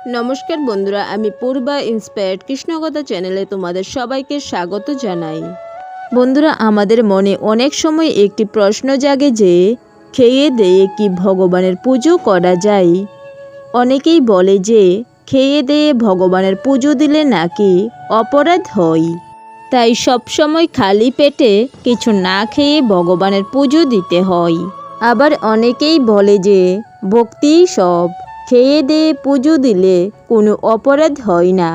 নমস্কার বন্ধুরা, আমি পূর্বা ইন্সপায়ার্ড কৃষ্ণকথা চ্যানেলে তোমাদের সবাইকে স্বাগত জানাই। বন্ধুরা, আমাদের মনে অনেক সময় একটি প্রশ্ন জাগে যে খেয়ে দেয়ে কি ভগবানের পুজো করা যায়। অনেকেই বলে যে খেয়ে দেয়ে ভগবানের পুজো দিলে নাকি অপরাধ হয়, তাই সবসময় খালি পেটে কিছু না খেয়ে ভগবানের পুজো দিতে হয়। আবার অনেকেই বলে যে ভক্তিই সব, খেয়ে দিয়ে পুজো দিলে কোনো অপরাধ হয় না।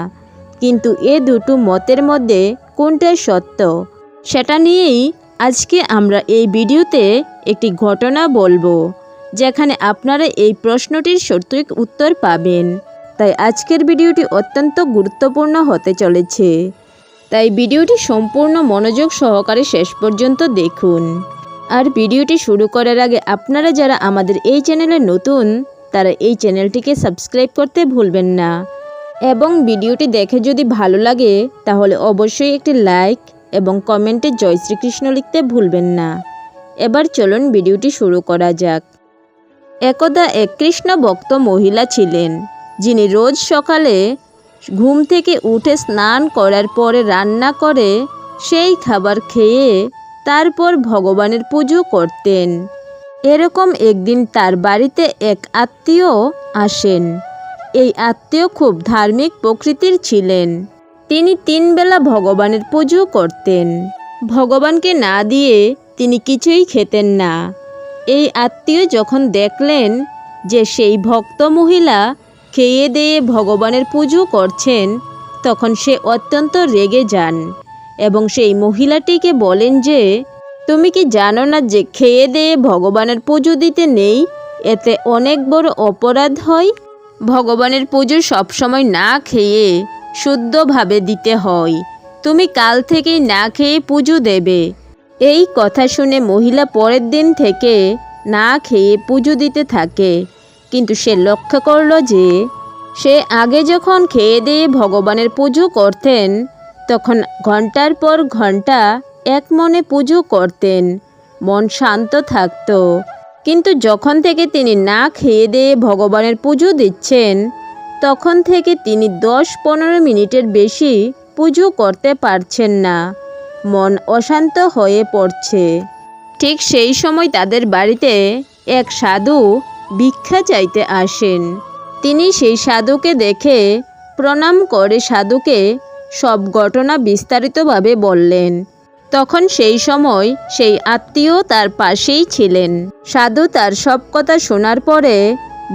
কিন্তু এ দুটো মতের মধ্যে কোনটা সত্য, সেটা নিয়েই আজকে আমরা এই ভিডিওতে একটি ঘটনা বলবো, যেখানে আপনারা এই প্রশ্নটির সঠিক উত্তর পাবেন। তাই আজকের ভিডিওটি অত্যন্ত গুরুত্বপূর্ণ হতে চলেছে, তাই ভিডিওটি সম্পূর্ণ মনোযোগ সহকারে শেষ পর্যন্ত দেখুন। আর ভিডিওটি শুরু করার আগে আপনারা যারা আমাদের এই চ্যানেলে নতুন, তারা এই চ্যানেলটিকে সাবস্ক্রাইব করতে ভুলবেন না, এবং ভিডিওটি দেখে যদি ভালো লাগে তাহলে অবশ্যই একটি লাইক এবং কমেন্টে জয় শ্রীকৃষ্ণ লিখতে ভুলবেন না। এবার চলুন ভিডিওটি শুরু করা যাক। একদা এক কৃষ্ণ ভক্ত মহিলা ছিলেন, যিনি রোজ সকালে ঘুম থেকে উঠে স্নান করার পরে রান্না করে সেই খাবার খেয়ে তারপর ভগবানের পুজো করতেন। এরকম একদিন তার বাড়িতে এক আত্মীয় আসেন। এই আত্মীয় খুব ধার্মিক প্রকৃতির ছিলেন। তিনি 3 বেলা ভগবানের পুজো করতেন। ভগবানকে না দিয়ে তিনি কিছুই খেতেন না। এই আত্মীয় যখন দেখলেন যে সেই ভক্ত মহিলা খেয়ে দিয়ে ভগবানের পুজো করছেন, তখন সে অত্যন্ত রেগে যান এবং সেই মহিলাটিকে বলেন যে, তুমি কি জানো না যে খেয়ে দিয়ে ভগবানের পুজো দিতে নেই, এতে অনেক বড় অপরাধ হয়। ভগবানের পুজো সবসময় না খেয়ে শুদ্ধভাবে দিতে হয়। তুমি কাল থেকেই না খেয়ে পুজো দেবে। এই কথা শুনে মহিলা পরের দিন থেকে না খেয়ে পুজো দিতে থাকে। কিন্তু সে লক্ষ্য করল যে সে আগে যখন খেয়ে দিয়ে ভগবানের পুজো করতেন, তখন ঘন্টার পর ঘন্টা এক মনে পুজো করতেন, মন শান্ত থাকত। কিন্তু যখন থেকে তিনি না খেয়ে দিয়ে ভগবানের পুজো দিচ্ছেন, তখন থেকে তিনি 10-15 মিনিটের বেশি পুজো করতে পারছেন না, মন অশান্ত হয়ে পড়ছে। ঠিক সেই সময় তাদের বাড়িতে এক সাধু ভিক্ষা চাইতে আসেন। তিনি সেই সাধুকে দেখে প্রণাম করে সাধুকে সব ঘটনা বিস্তারিতভাবে বললেন। তখন সেই সময় সেই আত্মীয় তার পাশেই ছিলেন। সাধু তার সব কথা শোনার পরে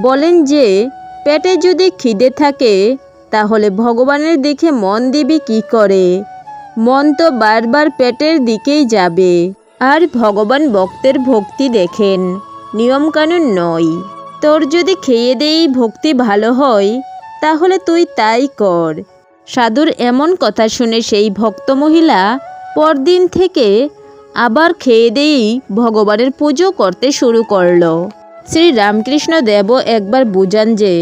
বলেন যে, পেটে যদি খিদে থাকে তাহলে ভগবানের দিকে মন দিবি কি করে? মন তো বারবার পেটের দিকেই যাবে। আর ভগবান ভক্তের ভক্তি দেখেন, নিয়মকানুন নয়। তোর যদি খেয়ে দেই ভক্তি ভালো হয়, তাহলে তুই তাই কর। সাধুর এমন কথা শুনে সেই ভক্ত মহিলা পরদিন থেকে আবার খেয়ে দেই ভগবানের পুজো করতে শুরু করল। শ্রী রামকৃষ্ণ দেব একবার বুঝান যে,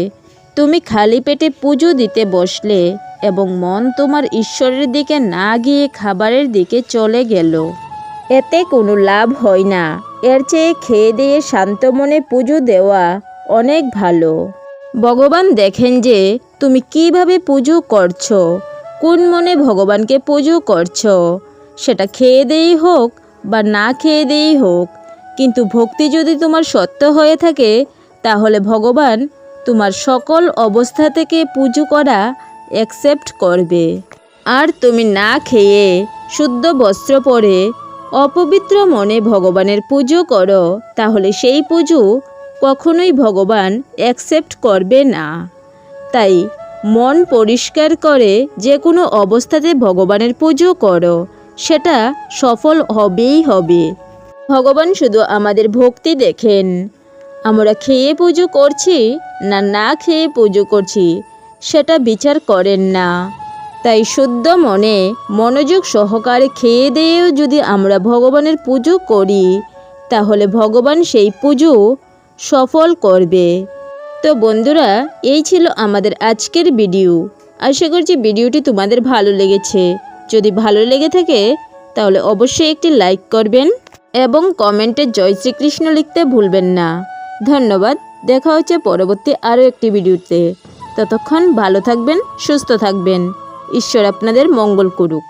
তুমি খালি পেটে পুজো দিতে বসলে এবং মন তোমার ঈশ্বরের দিকে না গিয়ে খাবারের দিকে চলে গেল, এতে কোনো লাভ হয় না। এর চেয়ে খেয়ে দিয়ে শান্ত মনে পুজো দেওয়া অনেক ভালো। ভগবান দেখেন যে তুমি কিভাবে পুজো করছো, কোন মনে ভগবানকে পুজো করছো, সেটা খেয়ে দেই হোক বা না খেয়ে দেই হোক। কিন্তু ভক্তি যদি তোমার সত্য হয়ে থাকে, তাহলে ভগবান তোমার সকল অবস্থা থেকে পুজো করা অ্যাকসেপ্ট করবে। আর তুমি না খেয়ে শুদ্ধ বস্ত্র পরে অপবিত্র মনে ভগবানের পুজো করো, তাহলে সেই পুজো কখনোই ভগবান অ্যাকসেপ্ট করবে না। তাই মন পরিষ্কার করে যে কোনো অবস্থাতে ভগবানের পুজো করো, সেটা সফল হবেই হবে। ভগবান শুধু আমাদের ভক্তি দেখেন, আমরা খেয়ে পুজো করছি না না খেয়ে পুজো করছি সেটা বিচার করেন না। তাই শুদ্ধ মনে মনোযোগ সহকারে খেয়ে দিয়েও যদি আমরা ভগবানের পুজো করি, তাহলে ভগবান সেই পুজো সফল করবে। তো বন্ধুরা, এই ছিল আমাদের আজকের ভিডিও। আশা করছি ভিডিওটি তোমাদের ভালো লেগেছে। যদি ভালো লেগে থাকে তাহলে অবশ্যই একটি লাইক করবেন এবং কমেন্টে জয় শ্রীকৃষ্ণ লিখতে ভুলবেন না। ধন্যবাদ। দেখা হচ্ছে পরবর্তী আরও একটি ভিডিওতে। ততক্ষণ ভালো থাকবেন, সুস্থ থাকবেন। ঈশ্বর আপনাদের মঙ্গল করুক।